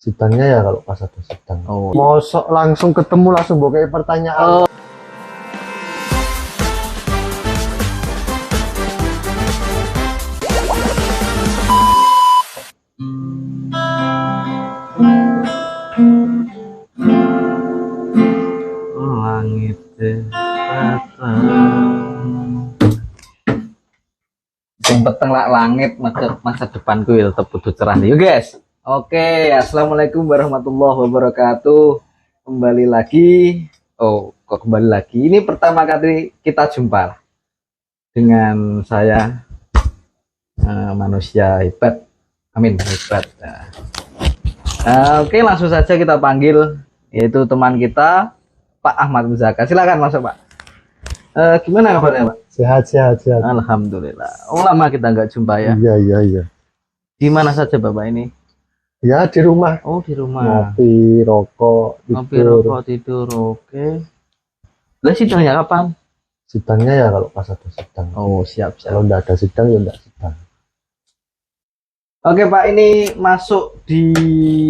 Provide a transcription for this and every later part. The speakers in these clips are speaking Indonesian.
Sidangnya ya kalau pas ada sidang. Oh. Mosok langsung ketemu langsung buka pertanyaan. Oh. Langit petang, sing peteng lak langit masa depanku ya tetap kudu cerah nih, yuk guys. Oke, assalamualaikum warahmatullahi wabarakatuh. Kembali lagi. Oh, kok kembali lagi? Ini pertama kali kita jumpa dengan saya, manusia hebat. Amin, hebat. Oke, langsung saja kita panggil, yaitu teman kita Pak Ahmad Muzaka. Silakan masuk, Pak. Gimana kabarnya, Pak? Sehat. Alhamdulillah. Oh, lama kita nggak jumpa ya. Iya. Di mana saja Bapak ini? Ya di rumah. Oh, di rumah. Ngopi, rokok, Ngopi, tidur. rokok, tidur. Oke. Lah sidangnya kapan? Sidangnya ya kalau pas ada sidang. Oh, siap. Kalau enggak ada sidang ya enggak sidang. Oke, Pak, ini masuk di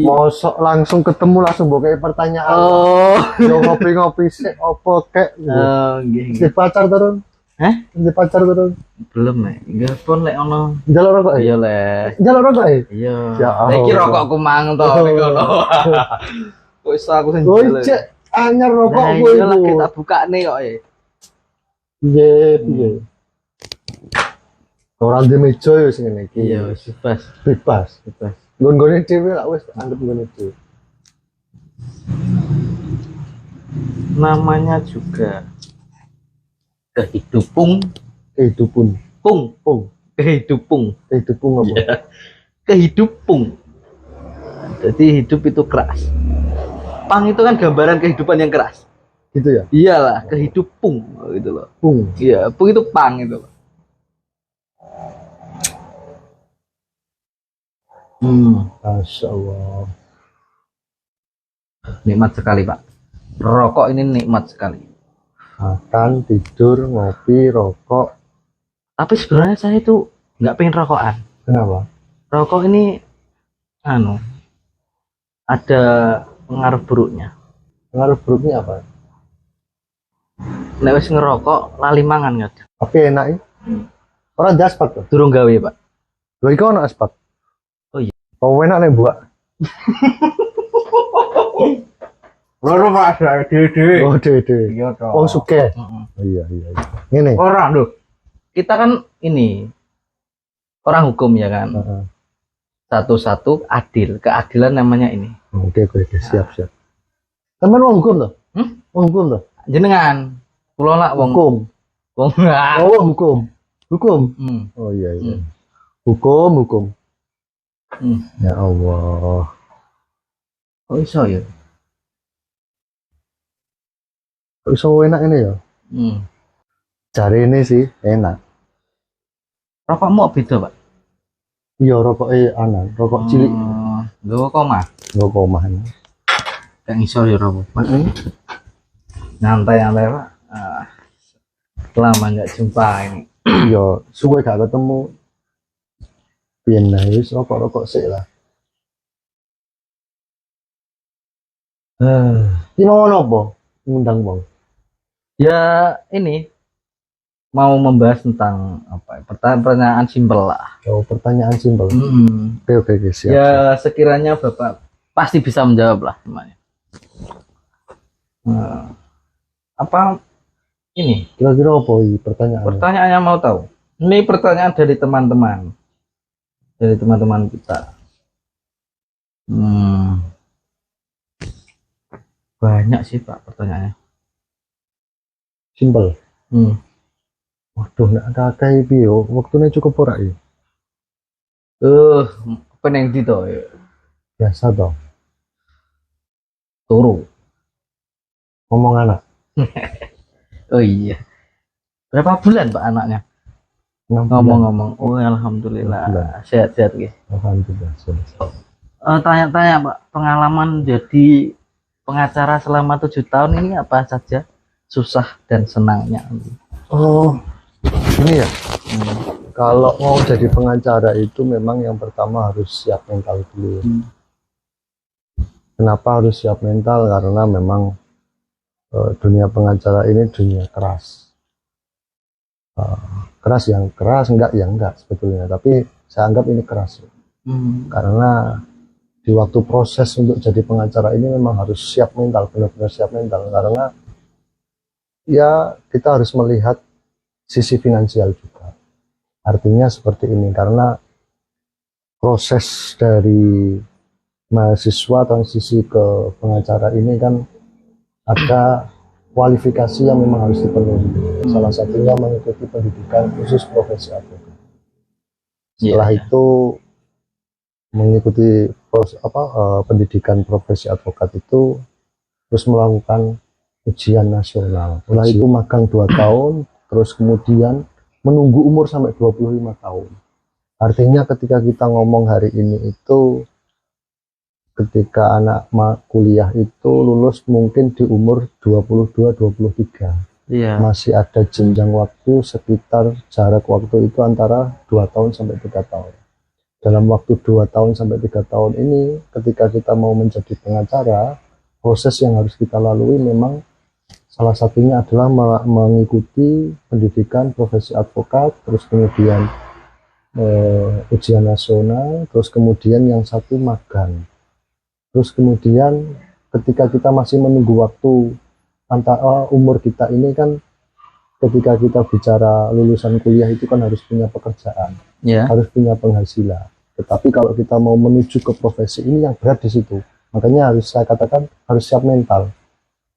Mosok langsung ketemu langsung buka pertanyaan. Oh. Yo ngopi-ngopi sik opo kek. Nggih. Si pacar turun. Hah? Si pacar turun. Belum, Nek. Nggih pun lek ono. Jalur rokok ya? Iya, Lek. Jalur rokok ya? Iya. Ya Allah. Iki rokokku mang to ning kono. Wis aku sing Woi, jelo. cek anyar rokok Nah, gue iya lah itu. kita bukane kok ya. Iya. Orang di meja ya sing ngene iki. Iya, wis bebas. Bebas. Nggone dhewe lah wis anggap nggone dhewe. Namanya juga kehidupung, Kehidupun. kehidupung. Kehidupun apa? Ya. Kehidupung. Jadi hidup itu keras. Pang itu kan gambaran kehidupan yang keras. Gitu ya? Iyalah, kehidupung gitu loh. Pung. Iya, pung itu pang itu loh. Masya Allah. Nikmat sekali, Pak. Rokok ini nikmat sekali. Makan, tidur, ngopi, rokok. Tapi sebenarnya saya itu nggak pengen rokokan. Kenapa? Rokok ini ada pengaruh buruknya. Pengaruh buruknya apa? Nek wis ngerokok lali mangan nggak? Tapi enak ya? Orang di aspat tuh. Durung gawe, Pak. Gue iku ono aspat. Oh iya. Kau enak nih buat. Loro Pak, ada dede. Oh dede. Iya toh. Oh suke. Heeh. Oh, iya. Ini. Orang loh. Kita kan ini orang hukum ya kan. Satu-satu adil. Keadilan namanya ini. Oke, siap. Teman wong hukum loh. Wong hukum loh. Jenengan kula lak wong Hukum. wong. Oh, wong hukum. Hukum. Oh iya. Hukum. Ya Allah. Oh iso ya. Kok iso enak ini ya? Cari ini sih enak. Rokokmu beda, Pak? Iya rokoknya anak, rokok cilik. Lho koma. Rokok komahan. Gak iso ya rokok. Nyantai, Pak. Lama nggak jumpa ini. Iya, suwe gak ketemu. Pian lah wis rokok sik lah. Ki mau nopo? Ngundang wong. Ya ini mau membahas tentang apa? Pertanyaan simpel lah. Oh, pertanyaan simpel. Oke, siap. Ya sekiranya Bapak pasti bisa menjawab lah semuanya. Apa ini? Kira-kira apa ini pertanyaan? Pertanyaannya mau tahu? Ini pertanyaan dari teman-teman. Dari teman-teman kita. Banyak sih Pak pertanyaannya. Simpel. Waduh, nek ada kayak bio, waktunya cukup ora ya? Peneng di toh ya. Biasa dong. Turu. Ngomong anak. Oh iya. Berapa bulan Pak anaknya? 6 bulan. Ngomong-ngomong. Oh alhamdulillah. Sehat-sehat guys. Alhamdulillah. Tanya-tanya Pak, pengalaman jadi pengacara selama 7 tahun ini apa saja susah dan senangnya? Oh, ini ya. Kalau mau jadi pengacara itu memang yang pertama harus siap mental dulu. Kenapa harus siap mental? Karena memang dunia pengacara ini dunia keras. Keras yang keras, enggak yang enggak sebetulnya. Tapi saya anggap ini keras. Karena di waktu proses untuk jadi pengacara ini memang harus siap mental, benar-benar siap mental. Karena ya kita harus melihat sisi finansial juga. Artinya seperti ini, karena proses dari mahasiswa transisi ke pengacara ini kan ada kualifikasi yang memang harus dipenuhi. Salah satunya mengikuti pendidikan khusus profesi advokat. Setelah itu mengikuti pendidikan profesi advokat itu terus melakukan ujian nasional. Setelah itu magang 2 tahun, terus kemudian menunggu umur sampai 25 tahun. Artinya ketika kita ngomong hari ini itu ketika anak kuliah itu lulus mungkin di umur 22-23. Iya. Masih ada jenjang waktu sekitar jarak waktu itu antara 2 tahun sampai 3 tahun. Dalam waktu 2 tahun sampai 3 tahun ini ketika kita mau menjadi pengacara, proses yang harus kita lalui memang salah satunya adalah mengikuti pendidikan profesi advokat, terus kemudian ujian nasional, terus kemudian yang satu magang. Terus kemudian ketika kita masih menunggu waktu antara umur kita ini kan, ketika kita bicara lulusan kuliah itu kan harus punya pekerjaan, harus punya penghasilan. Tetapi kalau kita mau menuju ke profesi ini yang berat di situ. Makanya harus saya katakan harus siap mental.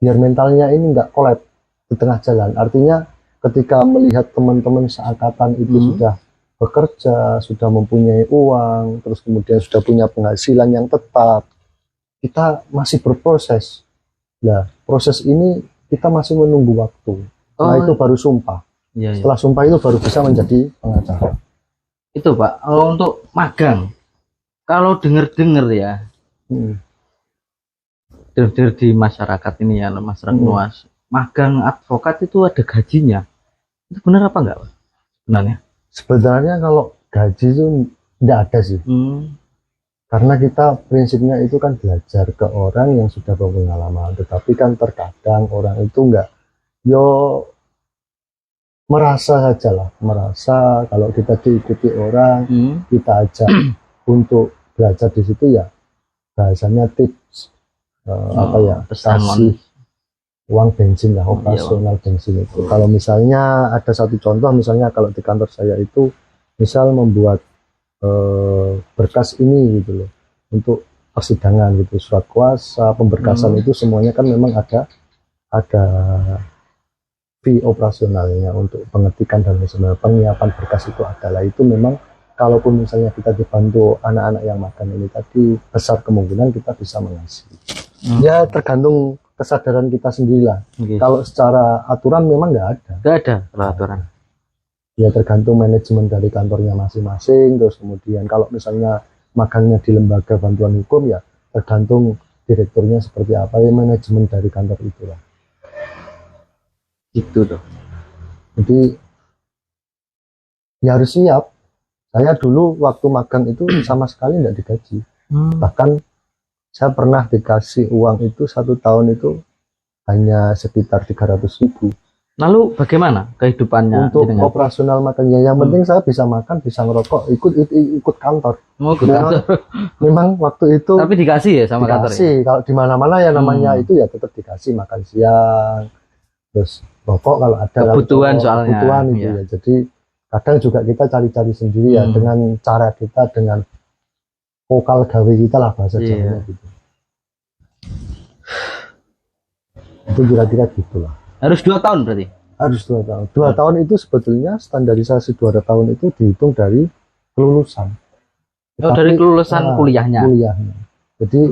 Biar mentalnya ini nggak kolab di tengah jalan. Artinya ketika melihat teman-teman seangkatan itu sudah bekerja, sudah mempunyai uang, terus kemudian sudah punya penghasilan yang tetap, kita masih berproses. Nah, proses ini kita masih menunggu waktu. Setelah itu baru sumpah. Setelah sumpah itu baru bisa menjadi pengacara. Itu Pak, untuk magang, kalau dengar-dengar ya, dengar di masyarakat ini ya, masyarakat luas, magang advokat itu ada gajinya. Itu benar apa enggak Pak? Sebenarnya kalau gaji itu enggak ada sih. Karena kita prinsipnya itu kan belajar ke orang yang sudah berpengalaman, tetapi kan terkadang orang itu enggak, merasa saja lah, merasa kalau kita diikuti orang, kita ajak untuk belajar di situ ya, bahasanya tips, kasih uang bensin lah, operasional bensin itu. Kalau misalnya ada satu contoh, misalnya kalau di kantor saya itu, misal membuat berkas ini gitu loh, untuk persidangan gitu, surat kuasa, pemberkasan itu semuanya kan memang ada fee operasionalnya untuk pengetikan dan sebagainya. Penyiapan berkas itu adalah itu memang kalaupun misalnya kita dibantu anak-anak yang makan ini tadi, besar kemungkinan kita bisa mengasih. Ya tergantung kesadaran kita sendirilah. Kalau secara aturan memang nggak ada aturan. Ya tergantung manajemen dari kantornya masing-masing. Terus kemudian kalau misalnya magangnya di lembaga bantuan hukum ya tergantung direkturnya seperti apa, ya manajemen dari kantor itulah. Gitu tuh. Jadi ya harus siap. Saya dulu waktu magang itu sama sekali tidak digaji. Bahkan saya pernah dikasih uang itu 1 tahun itu hanya sekitar 300.000. Lalu bagaimana kehidupannya untuk operasional makannya? Yang penting saya bisa makan, bisa ngerokok, ikut kantor. Memang waktu itu. Tapi dikasih ya sama kantor. Dikasih. Kalau di mana-mana ya namanya itu ya tetap dikasih makan siang, terus rokok kalau ada. Kebutuhan soalnya. Kebutuhan itu ya. Jadi kadang juga kita cari-cari sendiri ya dengan cara kita, dengan vokal gawe kita lah bahasa Jawanya gitu. Itu kira-kira gitulah. Harus 2 tahun berarti? Harus 2 tahun. 2 tahun itu sebetulnya standarisasi 2 tahun itu dihitung dari kelulusan. Dari kelulusan kuliahnya. Jadi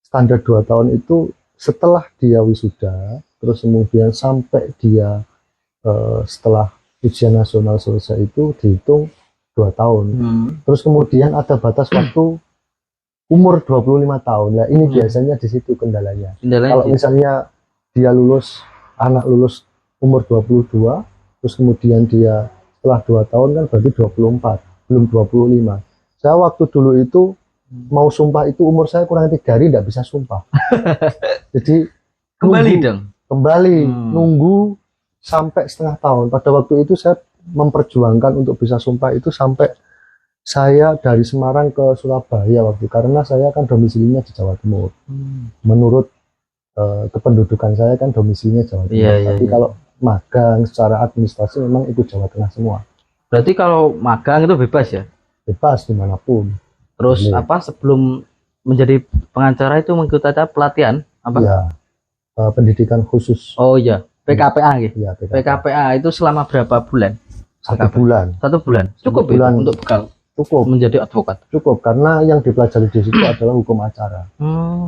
standar 2 tahun itu setelah dia wisuda, terus kemudian sampai dia setelah ujian nasional selesai itu dihitung 2 tahun. Terus kemudian ada batas waktu umur 25 tahun. Nah ini biasanya di situ kendalanya. Kalau misalnya dia anak lulus umur 22, terus kemudian dia setelah 2 tahun kan berarti 24, belum 25. Saya waktu dulu itu mau sumpah itu umur saya kurang 3 hari tidak bisa sumpah. Jadi Kembali nunggu, dong. kembali nunggu sampai setengah tahun. Pada waktu itu saya memperjuangkan untuk bisa sumpah itu sampai saya dari Semarang ke Surabaya waktu, karena saya kan domisilinya di Jawa Timur. Menurut kependudukan saya kan domisilinya Jawa Timur. Iya, Tapi iya. kalau magang secara administrasi memang itu Jawa Tengah semua. Berarti kalau magang itu bebas ya? Bebas dimanapun. Terus Boleh. apa sebelum menjadi pengacara itu mengikuti ada pelatihan apa? Ya, pendidikan khusus. Oh iya, PKPA gitu. Ya, PKPA itu selama berapa bulan? 1 bulan. 1 bulan. Cukup 1 bulan. itu untuk bekal Cukup. menjadi advokat. Cukup, karena yang dipelajari di situ adalah hukum acara.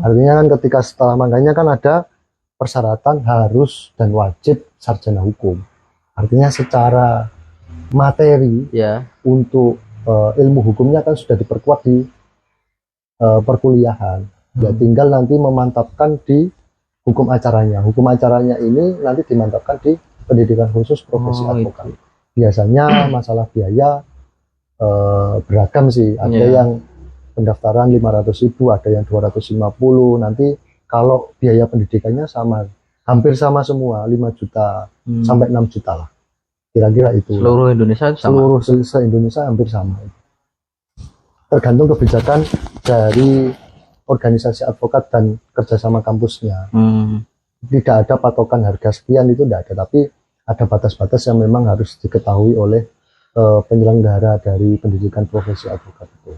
Artinya kan ketika setelah magangnya kan ada persyaratan harus dan wajib sarjana hukum. Artinya secara materi Ya. untuk ilmu hukumnya kan sudah diperkuat di perkuliahan. Ya tinggal nanti memantapkan di hukum acaranya. Hukum acaranya ini nanti dimantapkan di pendidikan khusus profesi advokat. Biasanya masalah biaya beragam sih. Ada yang pendaftaran 500.000, ada yang 250. Nanti kalau biaya pendidikannya sama, hampir sama semua, 5 juta sampai 6 juta lah. Kira-kira itu. Seluruh Indonesia itu sama. Seluruh se-Indonesia hampir sama. Tergantung kebijakan dari organisasi advokat dan kerjasama kampusnya. Tidak ada patokan harga sekian, itu tidak ada, tapi ada batas-batas yang memang harus diketahui oleh penyelenggara dari pendidikan profesi advokat itu.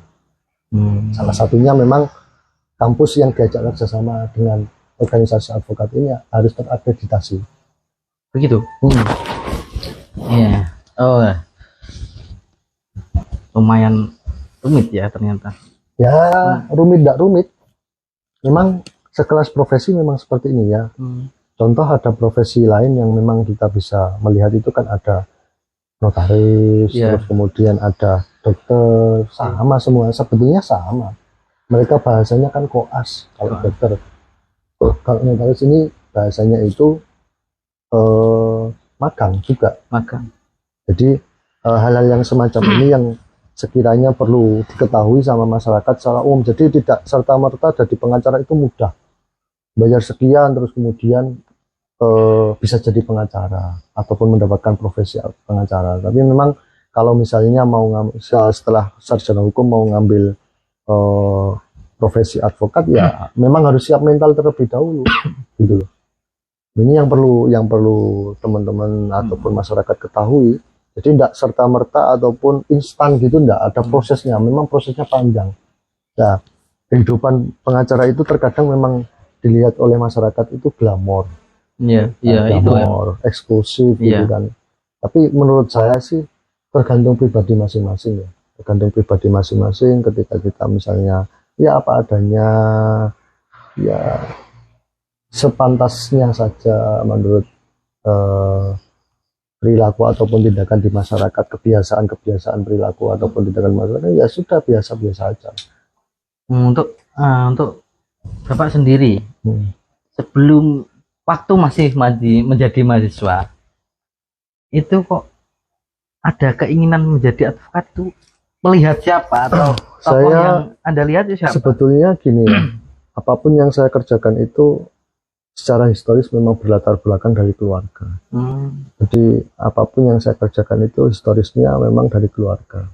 Salah satunya memang kampus yang diajak kerjasama dengan organisasi advokat ini harus terakreditasi. Begitu. Iya. Oh. Lumayan rumit ya ternyata. Ya, rumit tidak rumit. Memang sekelas profesi memang seperti ini ya. Contoh ada profesi lain yang memang kita bisa melihat itu kan ada notaris, terus kemudian ada dokter, sama semua, sebetulnya sama. Mereka bahasanya kan koas kalau dokter. Kalau notaris ini bahasanya itu magang juga. Magang. Jadi hal-hal yang semacam ini yang sekiranya perlu diketahui sama masyarakat secara umum. Jadi tidak serta-merta jadi pengacara itu mudah. Bayar sekian terus kemudian bisa jadi pengacara ataupun mendapatkan profesi pengacara. Tapi memang kalau misalnya mau setelah sarjana hukum mau ngambil profesi advokat ya memang harus siap mental terlebih dahulu gitu loh. Ini yang perlu teman-teman ataupun masyarakat ketahui. Jadi tidak serta-merta ataupun instan gitu, tidak ada prosesnya. Memang prosesnya panjang. Nah, kehidupan pengacara itu terkadang memang dilihat oleh masyarakat itu glamor. Iya, itu glamor, eksklusif gitu kan. Tapi menurut saya sih tergantung pribadi masing-masing ya. Tergantung pribadi masing-masing ketika kita misalnya ya apa adanya, ya sepantasnya saja menurut perilaku ataupun tindakan di masyarakat, kebiasaan perilaku ataupun tindakan masyarakat ya sudah biasa-biasa aja. Untuk Bapak sendiri sebelum waktu masih menjadi mahasiswa itu kok ada keinginan menjadi advokat itu melihat siapa atau tokoh yang Anda lihat itu siapa? Sebetulnya gini ya, apapun yang saya kerjakan itu secara historis memang berlatar belakang dari keluarga. Jadi apapun yang saya kerjakan itu historisnya memang dari keluarga.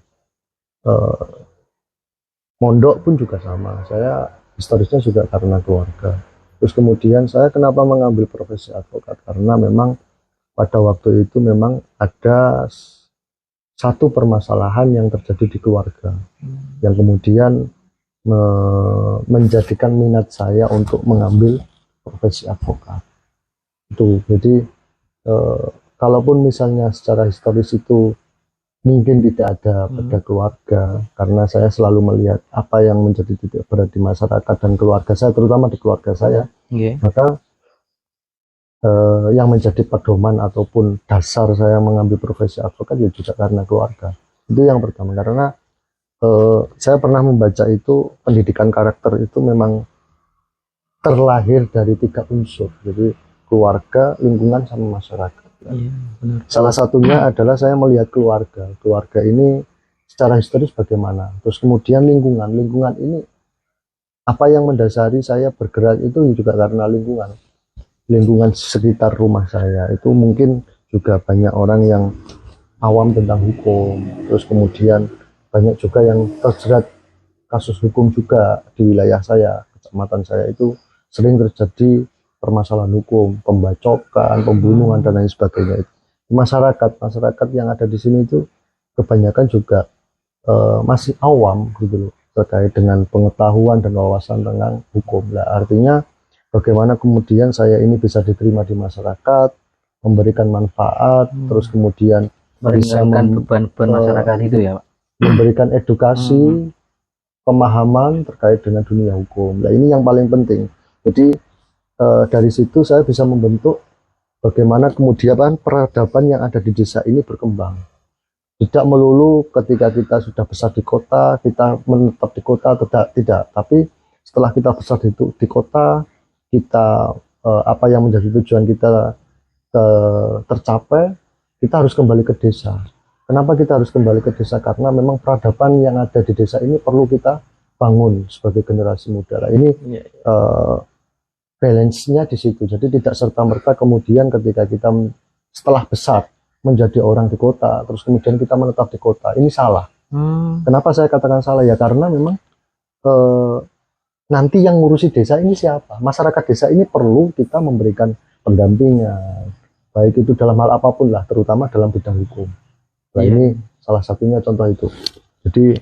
Mondok pun juga sama, saya historisnya juga karena keluarga. Terus kemudian saya kenapa mengambil profesi advokat, karena memang pada waktu itu memang ada satu permasalahan yang terjadi di keluarga yang kemudian menjadikan minat saya untuk mengambil profesi advokat itu. Jadi kalaupun misalnya secara historis itu mungkin tidak ada pada keluarga, karena saya selalu melihat apa yang menjadi titik berat di masyarakat dan keluarga saya, terutama di keluarga saya, maka yang menjadi pedoman ataupun dasar saya mengambil profesi advokat ya juga karena keluarga. Itu yang pertama, karena saya pernah membaca itu pendidikan karakter itu memang terlahir dari 3 unsur, jadi keluarga, lingkungan, sama masyarakat. Benar. Salah satunya adalah saya melihat keluarga ini secara historis bagaimana, terus kemudian lingkungan ini apa yang mendasari saya bergerak itu juga karena lingkungan sekitar rumah saya itu mungkin juga banyak orang yang awam tentang hukum, terus kemudian banyak juga yang terjerat kasus hukum juga di wilayah saya, kecamatan saya itu sering terjadi permasalahan hukum, pembacokan, pembunuhan dan lain sebagainya. Masyarakat yang ada di sini itu kebanyakan juga masih awam gitu loh terkait dengan pengetahuan dan wawasan tentang hukum. Nah, artinya bagaimana kemudian saya ini bisa diterima di masyarakat, memberikan manfaat, terus kemudian bisa meringankan beban-beban masyarakat itu ya Pak. Memberikan edukasi, pemahaman terkait dengan dunia hukum. Nah, ini yang paling penting. Jadi dari situ saya bisa membentuk bagaimana kemudian peradaban yang ada di desa ini berkembang. Tidak melulu ketika kita sudah besar di kota, kita menetap di kota atau tidak. Tapi setelah kita besar di kota, kita apa yang menjadi tujuan kita tercapai, kita harus kembali ke desa. Kenapa kita harus kembali ke desa? Karena memang peradaban yang ada di desa ini perlu kita bangun sebagai generasi muda. Nah, ini balance-nya di situ. Jadi tidak serta-merta kemudian ketika kita setelah besar menjadi orang di kota, terus kemudian kita menetap di kota, ini salah. Kenapa saya katakan salah? Ya karena memang nanti yang ngurusi desa ini siapa? Masyarakat desa ini perlu kita memberikan pendampingan, baik itu dalam hal apapun lah, terutama dalam bidang hukum. Nah, ini salah satunya contoh itu. Jadi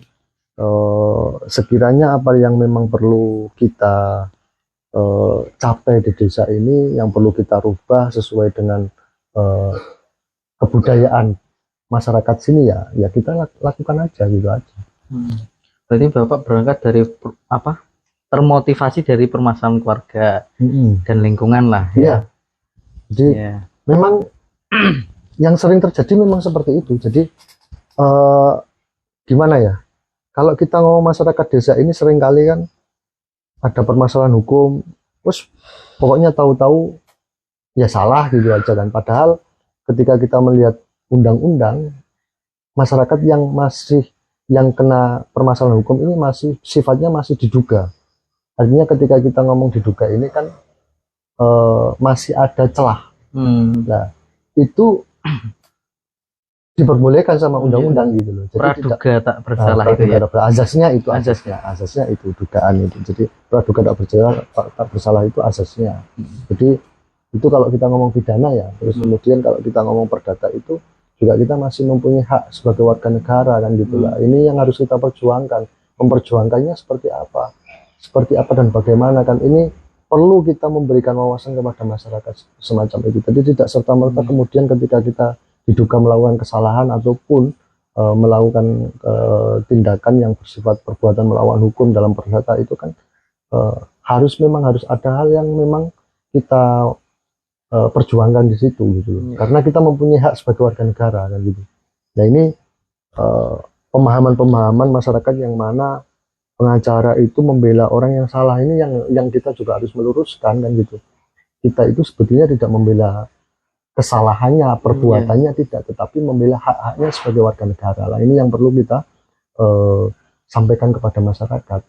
sekiranya apa yang memang perlu kita capai di desa ini, yang perlu kita rubah sesuai dengan kebudayaan masyarakat sini ya kita lakukan aja gitu aja. Berarti Bapak berangkat dari apa? Termotivasi dari permasalahan keluarga dan lingkungan lah ya. Jadi memang yang sering terjadi memang seperti itu. Jadi gimana ya? Kalau kita ngomong masyarakat desa ini sering kali kan ada permasalahan hukum, terus pokoknya tahu-tahu ya salah gitu aja kan. Padahal ketika kita melihat undang-undang, masyarakat yang kena permasalahan hukum ini sifatnya masih diduga. Artinya ketika kita ngomong diduga ini kan masih ada celah. Nah, itu diperbolehkan sama undang-undang gitu loh. Jadi praduga tak bersalah itu ya. Azasnya itu dugaan itu. Jadi praduga tak bersalah itu asasnya. Jadi itu kalau kita ngomong pidana ya. Terus kemudian kalau kita ngomong perdata itu juga kita masih mempunyai hak sebagai warga negara kan gitulah. Ini yang harus kita perjuangkan. Memperjuangkannya seperti apa dan bagaimana kan, ini perlu kita memberikan wawasan kepada masyarakat semacam itu. Jadi tidak serta-merta kemudian ketika kita diduga melakukan kesalahan ataupun melakukan tindakan yang bersifat perbuatan melawan hukum dalam perdata itu kan harus ada hal yang memang kita perjuangkan di situ gitu. Karena kita mempunyai hak sebagai warga negara kan gitu. Nah, ini pemahaman masyarakat yang mana pengacara itu membela orang yang salah, ini yang kita juga harus meluruskan kan gitu. Kita itu sebetulnya tidak membela kesalahannya, perbuatannya tidak, tetapi membela hak-haknya sebagai warga negara. Nah, ini yang perlu kita sampaikan kepada masyarakat.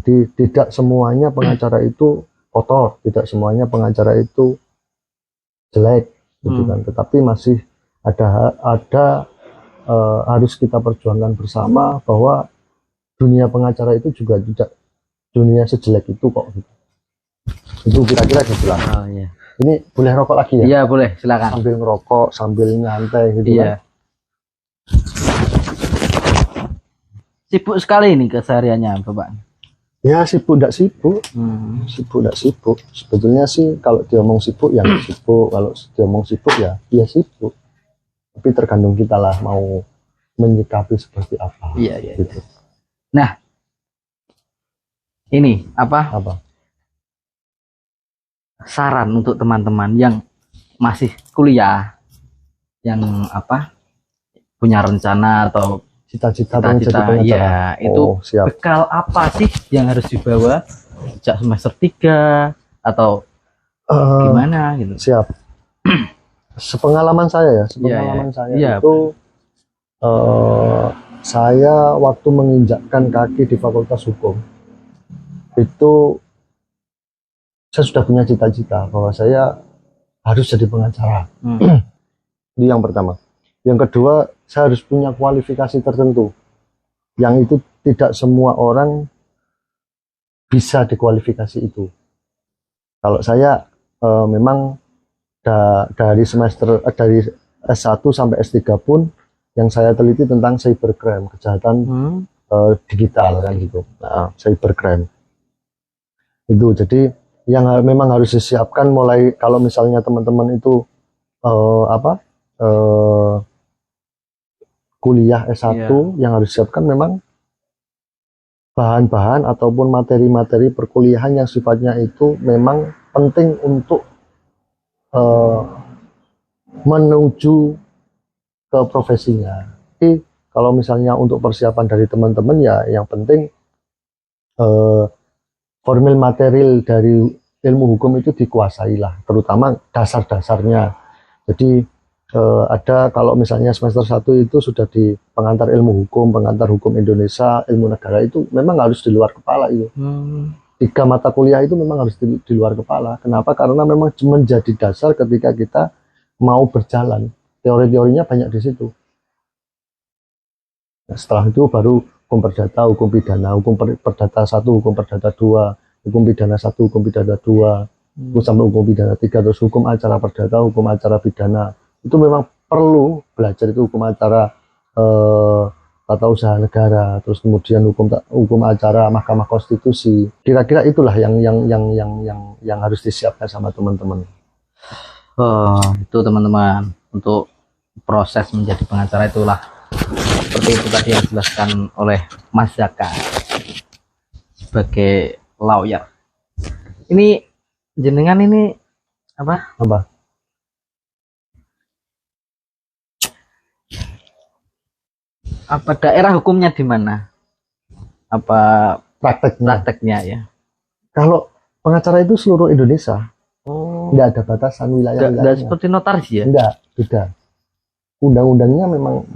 Jadi tidak semuanya pengacara itu kotor, tidak semuanya pengacara itu jelek gitu kan, tetapi masih ada harus kita perjuangkan bersama bahwa dunia pengacara itu juga tidak dunia sejelek itu kok gitu. Itu kira-kira gitu lah. Ini boleh rokok lagi ya? Iya boleh, silakan. Sambil ngerokok, sambil nyantai gitu kan. Sibuk sekali ini kesehariannya Bapak. Ya sibuk enggak sibuk. Sibuk enggak sibuk. Sebetulnya sih kalau diomong sibuk ya sibuk, kalau diomong sibuk ya sibuk. Tapi tergantung kita lah mau menyikapi seperti apa. Iya. Gitu. Nah, ini apa? Saran untuk teman-teman yang masih kuliah, yang punya rencana atau cita-cita pengen jadi pengacara. Ya, itu bekal apa sih yang harus dibawa sejak semester 3 atau gimana gitu? Siap. Sepengalaman saya itu saya waktu menginjakkan kaki di Fakultas Hukum itu saya sudah punya cita-cita bahwa saya harus jadi pengacara. Itu yang pertama. Yang kedua, saya harus punya kualifikasi tertentu yang itu tidak semua orang bisa dikualifikasi itu. Kalau saya memang dari semester dari S1 sampai S3 pun yang saya teliti tentang cybercrime, kejahatan digital kan gitu. Nah, cybercrime. Itu jadi yang memang harus disiapkan mulai kalau misalnya teman-teman itu kuliah S1 yang harus disiapkan memang bahan-bahan ataupun materi-materi perkuliahan yang sifatnya itu memang penting untuk menuju ke profesinya. Jadi kalau misalnya untuk persiapan dari teman-teman ya yang penting formil material dari ilmu hukum itu dikuasai lah, terutama dasar-dasarnya. Jadi ada kalau misalnya semester 1 itu sudah di pengantar ilmu hukum, pengantar hukum Indonesia, ilmu negara itu memang harus di luar kepala itu. 3 mata kuliah itu memang harus di luar kepala. Kenapa? Karena memang menjadi dasar ketika kita mau berjalan. Teori-teorinya banyak di situ. Nah, setelah itu baru hukum perdata, hukum pidana, hukum perdata 1, hukum perdata 2, hukum pidana 1, hukum pidana 2, sampai hukum pidana 3, terus hukum acara perdata, hukum acara pidana. Itu memang perlu belajar itu hukum acara tata usaha negara, terus kemudian hukum acara Mahkamah Konstitusi. Kira-kira itulah yang harus disiapkan sama teman-teman. Itu teman-teman, untuk proses menjadi pengacara itulah seperti itu tadi yang dijelaskan oleh Mas Zaka sebagai lawyer. Ini jenengan ini apa? Apa daerah hukumnya di mana? Apa prakteknya ya? Kalau pengacara itu seluruh Indonesia. Nggak ada batasan wilayah. Nggak seperti notaris ya? Nggak, beda. Undang-undangnya memang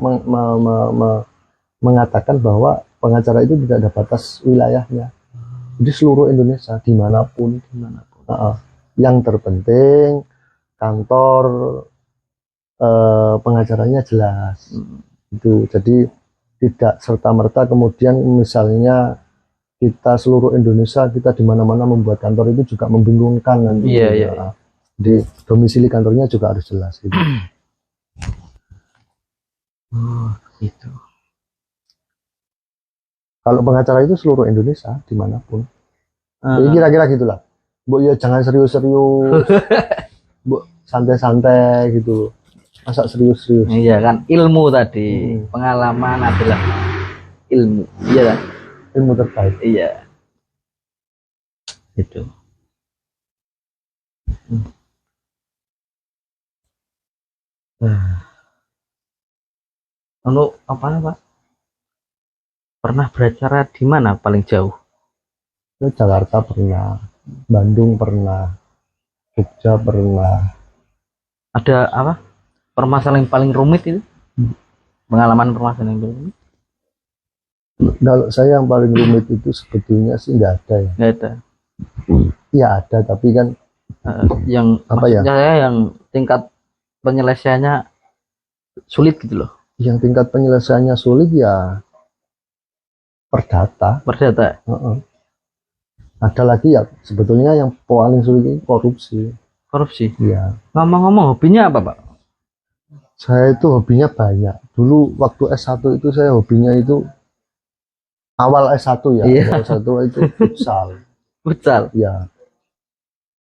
mengatakan bahwa pengacara itu tidak ada batas wilayahnya. Jadi seluruh Indonesia, dimanapun. Yang terpenting kantor pengacaranya jelas. Itu jadi tidak serta-merta kemudian misalnya kita seluruh Indonesia, kita di mana-mana membuat kantor itu juga membingungkan nanti. Iya. Di domisili kantornya juga harus jelas gitu. Gitu. Kalau pengacara itu seluruh Indonesia dimanapun. Jadi kira-kira gitulah. Bu ya jangan serius-serius. Bu santai-santai gitu. Masa serius-serius. Iya kan, ilmu tadi, pengalaman adalah ilmu. Iya kan? Ilmu terbaik. Iya. Gitu. Lalu apa Pak? Pernah beracara di mana paling jauh? Jakarta pernah, Bandung pernah, Jogja pernah. Ada apa? Permasalahan yang paling rumit itu? Pengalaman permasalahan yang paling rumit? Kalau saya yang paling rumit itu sebetulnya sih nggak ada ya. Nggak ada. Ya ada, tapi kan yang apa ya? Saya yang tingkat penyelesaiannya sulit gitu loh. Yang tingkat penyelesaiannya sulit ya perdata. Ada lagi ya sebetulnya yang paling sulit itu korupsi. Korupsi? Iya. Ngomong-ngomong hobinya apa Pak? Saya itu hobinya banyak. Dulu waktu S1 itu saya hobinya itu awal S1 ya. Awal S1 itu futsal. Futsal? Ya.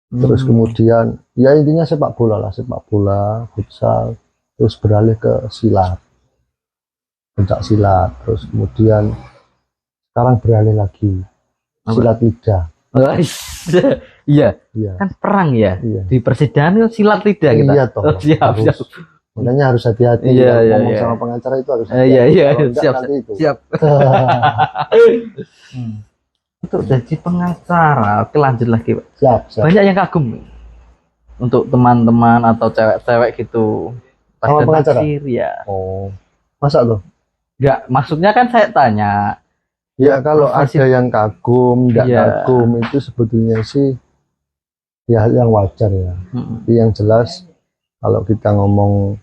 Terus kemudian ya intinya sepak bola, futsal. Terus beralih ke silat. Pencak silat. Terus kemudian sekarang beralih lagi silat lidah. Iya. Kan perang ya. Di persidangan silat lidah kita. Iya toh. Siap. Makanya harus hati-hati ngomong sama pengacara itu harus hati-hati. Siap. Untuk jadi pengacara, oke lanjut lagi Pak. Siap. Banyak yang kagum untuk teman-teman atau cewek-cewek gitu. Sama pengacara? Ya. Oh, masa loh? Enggak, maksudnya kan saya tanya Ya kalau Profesi. ada yang kagum, tidak Iya. kagum itu sebetulnya sih ya hal yang wajar ya. Tapi yang jelas kalau kita ngomong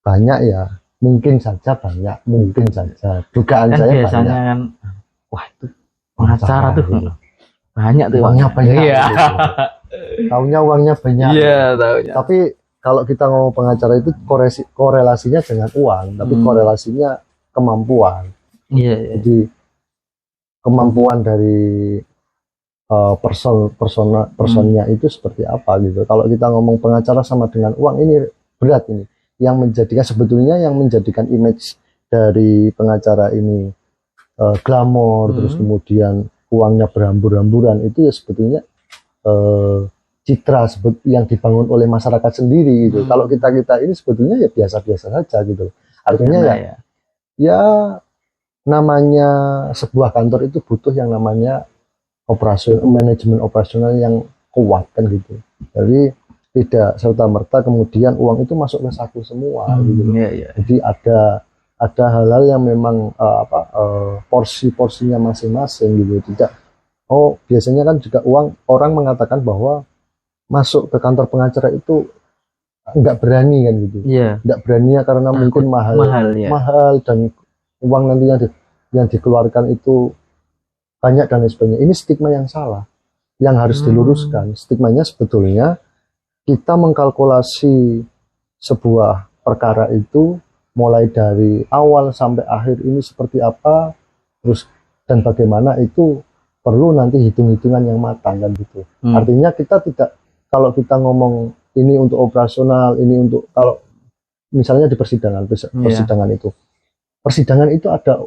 banyak ya mungkin saja banyak, mungkin saja. Dugaan Kan saya biasanya banyak. kan, wah itu pengacara tuh gitu. banyak tuh Uangnya banyak. Iya. Gitu. Taunya uangnya banyak. Iya, tahunya. Tapi kalau kita ngomong pengacara itu korelasinya dengan uang, tapi korelasinya kemampuan. Iya, iya. Jadi kemampuan dari personnya itu seperti apa gitu. Kalau kita ngomong pengacara sama dengan uang ini berat ini. Sebetulnya yang menjadikan image dari pengacara ini glamor, terus kemudian uangnya berhambur-hamburan itu ya sebetulnya citra yang dibangun oleh masyarakat sendiri gitu. Kalau kita ini sebetulnya ya biasa-biasa saja gitu. Artinya ya namanya sebuah kantor itu butuh yang namanya manajemen operasional yang kuat kan gitu. Jadi tidak serta merta kemudian uang itu masuk ke saku semua gitu. Jadi ada hal-hal yang memang porsi-porsinya masing-masing gitu. Tidak biasanya kan juga orang mengatakan bahwa masuk ke kantor pengacara itu nggak berani kan gitu. Nggak berani karena mungkin mahal dan uang nanti yang dikeluarkan itu banyak dan lain sebagainya. Ini stigma yang salah, yang harus diluruskan. Stigmanya sebetulnya kita mengkalkulasi sebuah perkara itu mulai dari awal sampai akhir ini seperti apa, terus dan bagaimana itu perlu nanti hitung-hitungan yang matang kan gitu. Artinya kita tidak, kalau kita ngomong ini untuk operasional, ini untuk, kalau misalnya di persidangan itu, persidangan itu ada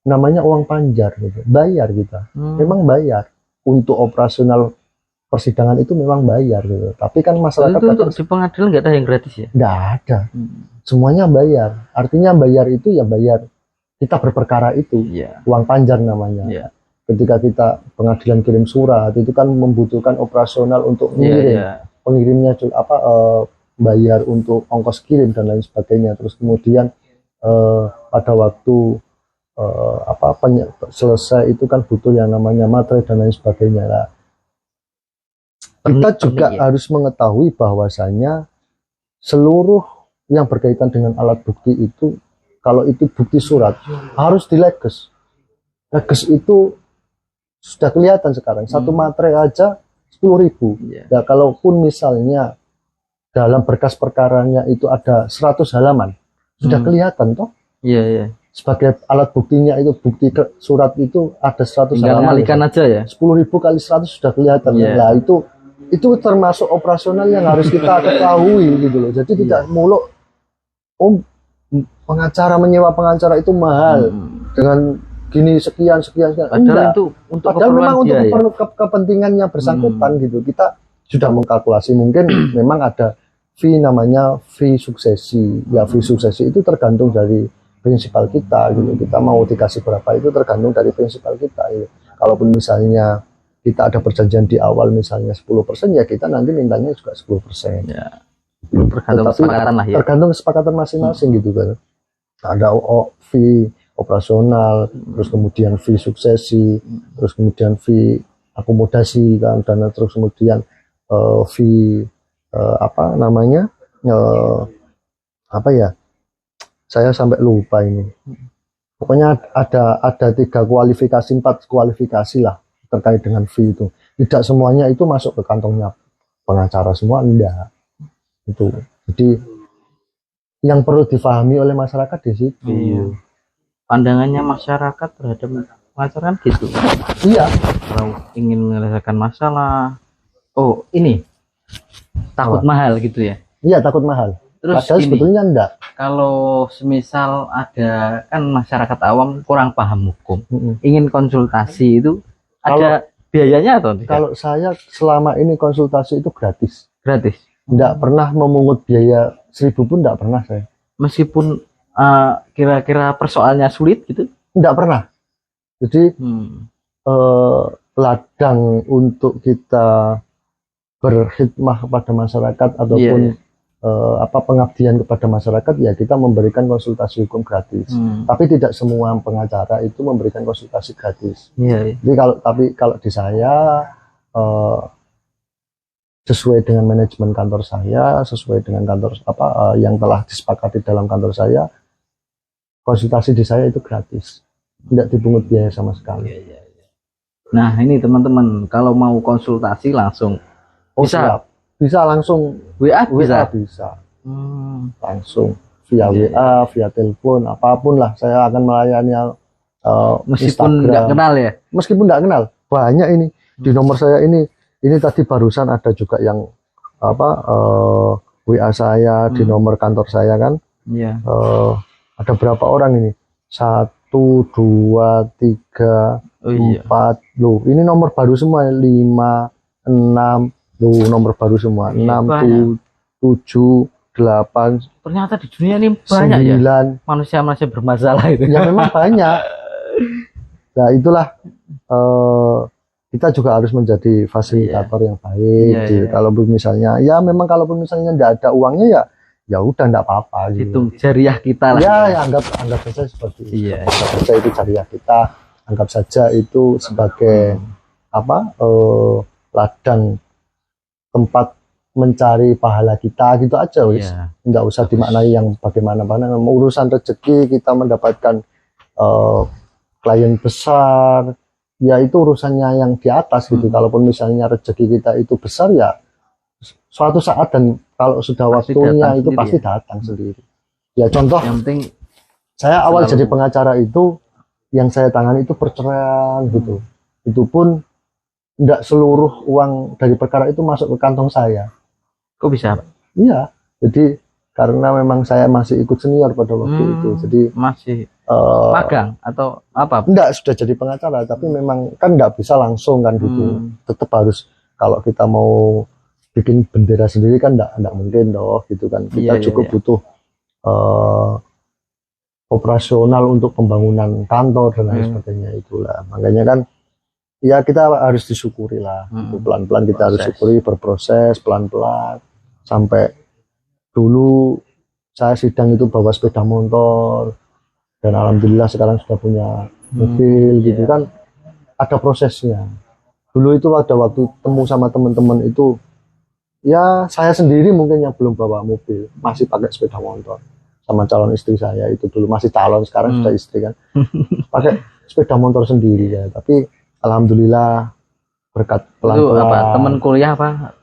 namanya uang panjar gitu, bayar kita, memang bayar untuk operasional persidangan itu memang bayar gitu. Tapi kan masyarakat itu untuk di pengadilan nggak ada yang gratis ya? Nggak ada, semuanya bayar. Artinya bayar itu ya bayar kita berperkara itu, uang panjar namanya. Ketika kita pengadilan kirim surat itu kan membutuhkan operasional untuk mengirim, pengirimnya bayar untuk ongkos kirim dan lain sebagainya. Terus kemudian pada waktu selesai itu kan butuh yang namanya materai dan lain sebagainya lah. Kita juga harus mengetahui bahwasanya seluruh yang berkaitan dengan alat bukti itu, kalau itu bukti surat harus dileges. Leges itu sudah kelihatan sekarang, satu materai aja 10.000. Ya kalaupun misalnya dalam berkas perkaranya itu ada 100 halaman, sudah kelihatan toh. Sebagai alat buktinya itu, bukti surat itu ada 100 halaman. Ngalikan aja ya. 10.000 kali 100 sudah kelihatan. Nah, itu termasuk operasional yang harus kita ketahui gitu loh. Jadi tidak muluk pengacara, menyewa pengacara itu mahal dengan gini sekian. Padahal itu untuk memang untuk kepentingan yang bersangkutan gitu. Kita sudah mengkalkulasi, mungkin memang ada fee namanya fee suksesi. Ya fee suksesi itu tergantung dari prinsipal kita gitu. Kita mau dikasih berapa itu tergantung dari prinsipal kita gitu. Kalaupun misalnya kita ada perjanjian di awal misalnya 10%, ya kita nanti mintanya juga 10%. Tergantung kesepakatan lah ya. Tergantung kesepakatan masing-masing gitu kan. Ada fee operasional, terus kemudian fee suksesi, terus kemudian fee akomodasi kan, dan terus kemudian fee saya sampai lupa ini. Pokoknya ada 3 kualifikasi, 4 kualifikasi lah terkait dengan fee itu. Tidak semuanya itu masuk ke kantongnya pengacara semua, enggak. Itu. Jadi yang perlu difahami oleh masyarakat di situ. Pandangannya masyarakat terhadap pengacara kan gitu. Iya. Kalau ingin menyelesaikan masalah, ini takut mahal gitu ya. Iya, takut mahal. Terus padahal sebetulnya enggak. Kalau semisal ada kan masyarakat awam kurang paham hukum, ingin konsultasi itu ada biayanya atau tidak? Kalau saya selama ini konsultasi itu gratis. Gratis. Enggak pernah memungut biaya 1.000 pun, enggak pernah saya. Meskipun kira-kira persoalannya sulit gitu? Enggak pernah. Jadi ladang untuk kita berkhidmah kepada masyarakat ataupun pengabdian kepada masyarakat, ya kita memberikan konsultasi hukum gratis. Tapi tidak semua pengacara itu memberikan konsultasi gratis. Jadi kalau di saya sesuai dengan manajemen kantor saya, sesuai dengan kantor yang telah disepakati dalam kantor saya, konsultasi di saya itu gratis, tidak dipungut biaya sama sekali. Nah ini teman-teman, kalau mau konsultasi langsung bisa langsung WA bisa langsung via WA, via telepon, apapun lah, saya akan melayani meskipun nggak kenal ya, meskipun nggak kenal. Banyak ini di nomor saya ini tadi barusan ada juga yang WA saya di nomor kantor saya kan. Ada berapa orang ini? 1, 2, 3, 4 loh, ini nomor baru semua. 5, 6 loh, nomor baru semua. 6, 7, 8. Ternyata di dunia ini banyak 9. Ya manusia-manusia bermasalah itu. Ya memang banyak. Nah itulah kita juga harus menjadi fasilitator yang baik. Kalau misalnya memang kalaupun misalnya tidak ada uangnya ya udah enggak apa-apa gitu. Itu jariah kita lah. Ya anggap saja seperti itu. Anggap saja itu jariah kita. Anggap saja itu sebagai ladang tempat mencari pahala kita, gitu aja wis. Enggak usah dimaknai yang bagaimana. Urusan rezeki kita mendapatkan klien besar, ya itu urusannya yang di atas gitu. Kalaupun misalnya rezeki kita itu besar, ya suatu saat dan kalau sudah waktunya itu pasti datang sendiri. Ya contoh, yang penting saya awal jadi pengacara itu yang saya tangani itu perceraian gitu. Itu pun enggak seluruh uang dari perkara itu masuk ke kantong saya. Kok bisa, Pak? Iya, jadi karena memang saya masih ikut senior pada waktu itu, jadi masih magang atau apa? Enggak, sudah jadi pengacara, tapi memang kan enggak bisa langsung kan gitu. Tetap harus, kalau kita mau bikin bendera sendiri kan enggak mungkin doh gitu kan. Kita cukup butuh operasional untuk pembangunan kantor dan lain sebagainya itulah. Makanya kan ya kita harus disyukuri lah. Pelan-pelan kita harus syukuri, berproses pelan-pelan sampai dulu saya sidang itu bawa sepeda motor dan alhamdulillah sekarang sudah punya mobil gitu kan. Ada prosesnya. Dulu itu ada waktu temu sama teman-teman itu ya saya sendiri mungkin yang belum bawa mobil, masih pakai sepeda motor sama calon istri saya itu dulu masih calon, sekarang sudah istri kan. Pakai sepeda motor sendiri ya, tapi alhamdulillah berkat pelan-pelan. Teman kuliah apa?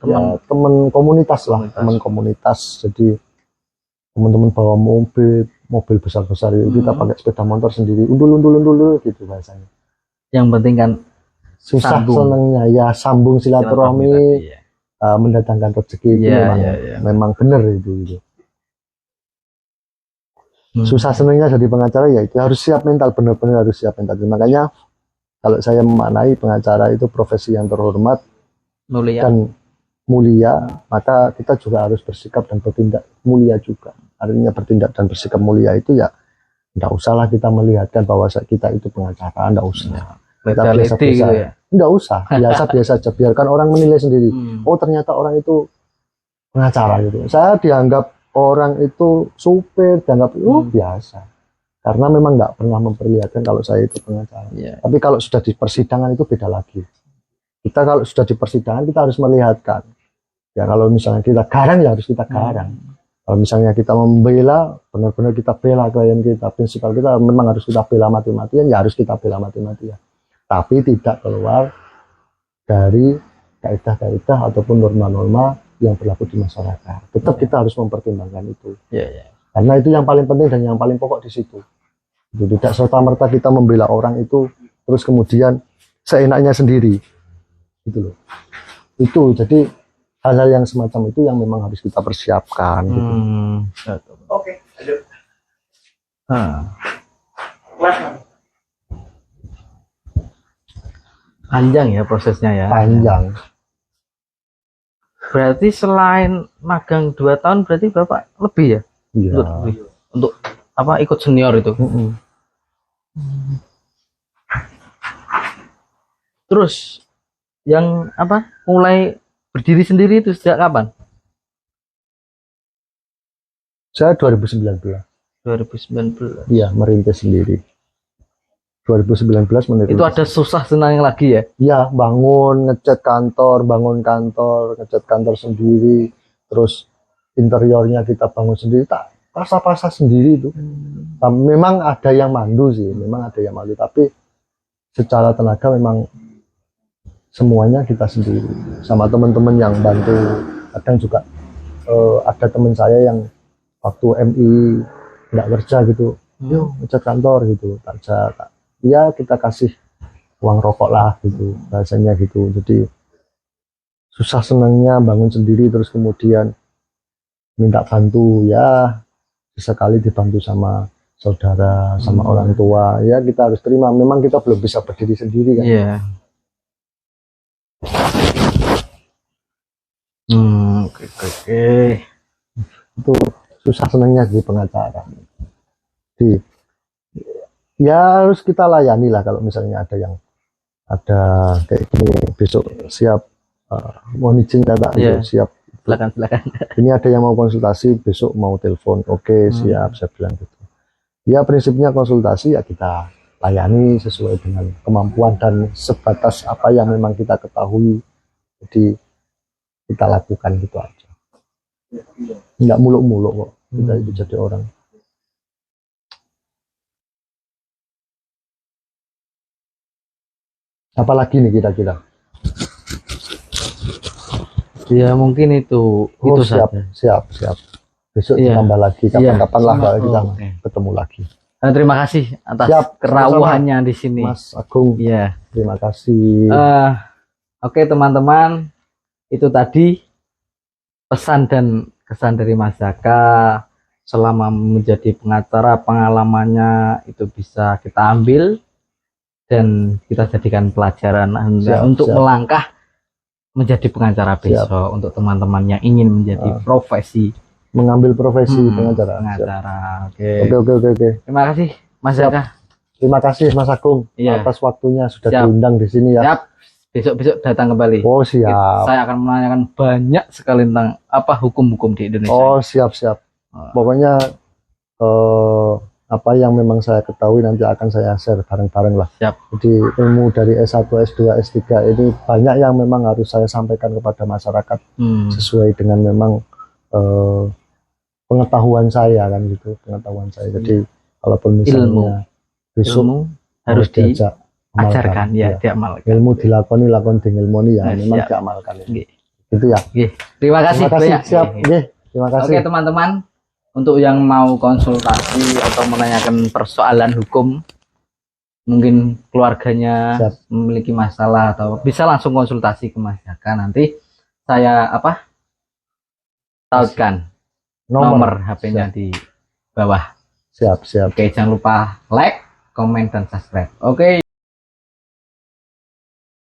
Teman komunitas lah, teman komunitas. Jadi teman-teman bawa mobil besar-besar itu kita pakai sepeda motor sendiri, undul gitu bahasanya. Yang penting kan susah senengnya ya sambung silaturahmi, mendatangkan rezeki itu memang benar itu. Susah senengnya jadi pengacara ya itu harus siap mental, benar-benar harus siap mental. Makanya kalau saya memaknai pengacara itu profesi yang terhormat dan mulia, maka kita juga harus bersikap dan bertindak mulia juga. Artinya bertindak dan bersikap mulia itu ya enggak usahlah kita melihatkan bahwa kita itu pengacara, enggak usah. Kita biasa-biasa gitu ya? Enggak usah, biasa-biasa aja, biarkan orang menilai sendiri. Oh ternyata orang itu pengacara gitu. Saya dianggap orang itu supir, dianggap biasa. Karena memang nggak pernah memperlihatkan kalau saya itu pengacara. Tapi kalau sudah di persidangan itu beda lagi. Kita kalau sudah di persidangan kita harus melihatkan. Ya kalau misalnya kita garang ya harus kita garang. Kalau misalnya kita membela, benar-benar kita bela klien kita, prinsipal kita memang harus kita bela mati-matian, ya harus kita bela mati-matian. Tapi tidak keluar dari kaidah-kaidah ataupun norma-norma yang berlaku di masyarakat. Tetap kita harus mempertimbangkan itu. Karena itu yang paling penting dan yang paling pokok di situ. Tidak serta-merta kita membela orang itu terus kemudian seenaknya sendiri. Gitu loh. Itu jadi hal-hal yang semacam itu yang memang harus kita persiapkan. Gitu. Oke, lanjut. Panjang ya prosesnya ya. Panjang. Berarti selain magang 2 tahun berarti Bapak lebih ya? Iya. Untuk apa ikut senior itu? Terus yang apa mulai berdiri sendiri itu sejak kapan? Saya 2019. 2019. Iya, merintis sendiri. 2019 merintis. Itu ada susah senang lagi ya? Ya, bangun ngecat kantor sendiri, terus interiornya kita bangun sendiri, tak pasang sendiri itu. Memang ada yang mandu sih, tapi secara tenaga memang semuanya kita sendiri sama teman-teman yang bantu. Kadang juga ada teman saya yang waktu MI nggak kerja gitu, yuk ngecat kantor gitu, ya kita kasih uang rokok lah gitu, rasanya gitu. Jadi susah senangnya bangun sendiri, terus kemudian minta bantu, ya sesekali dibantu sama saudara, sama orang tua, ya kita harus terima. Memang kita belum bisa berdiri sendiri kan. Iya. Oke. Itu susah senangnya di pengacara. Ya harus kita layani lah. Kalau misalnya ada kayak gini, besok siap, mohon izin kata, siap. Silakan. Ini ada yang mau konsultasi, besok mau telepon, oke, siap, saya bilang gitu. Ya prinsipnya konsultasi ya kita layani sesuai dengan kemampuan dan sebatas apa yang memang kita ketahui. Jadi kita lakukan gitu aja. Nggak muluk-muluk kok kita itu jadi orang. Apalagi nih kira-kira? Ya mungkin itu siap, saja. Siap. Besok ditambah lagi, kapan-kapan lah kalau kita ketemu lagi. Terima kasih atas kerawahannya di sini, Mas Agung. Iya. Terima kasih. Oke teman-teman, itu tadi pesan dan kesan dari Mas Zaka selama menjadi pengacara. Pengalamannya itu bisa kita ambil dan kita jadikan pelajaran untuk melangkah menjadi pengacara besok. Untuk teman-teman yang ingin menjadi mengambil profesi pengacara. Oke. Terima kasih Mas Zaka. Terima kasih Mas Agung atas waktunya sudah diundang di sini ya. Siap. Besok datang kembali. Oh siap. Saya akan menanyakan banyak sekali tentang apa hukum-hukum di Indonesia. Oh siap. Pokoknya apa yang memang saya ketahui nanti akan saya share bareng-bareng lah. Siap. Jadi ilmu dari S1, S2, S3 ini banyak yang memang harus saya sampaikan kepada masyarakat sesuai dengan memang pengetahuan saya kan gitu, Jadi kalaupun misalnya ilmu harus diajak ajarkan diamalkan. Ilmu dilakoni dengan ilmu ya memang diamalkan. Gitu ya. Terima kasih. Siap. Terima kasih. Oke teman-teman, untuk yang mau konsultasi atau menanyakan persoalan hukum, mungkin keluarganya memiliki masalah, atau bisa langsung konsultasi ke Mas Zaka. Nanti saya tautkan nomor HP-nya di bawah. Siap. Oke, jangan lupa like, komen, dan subscribe. Oke.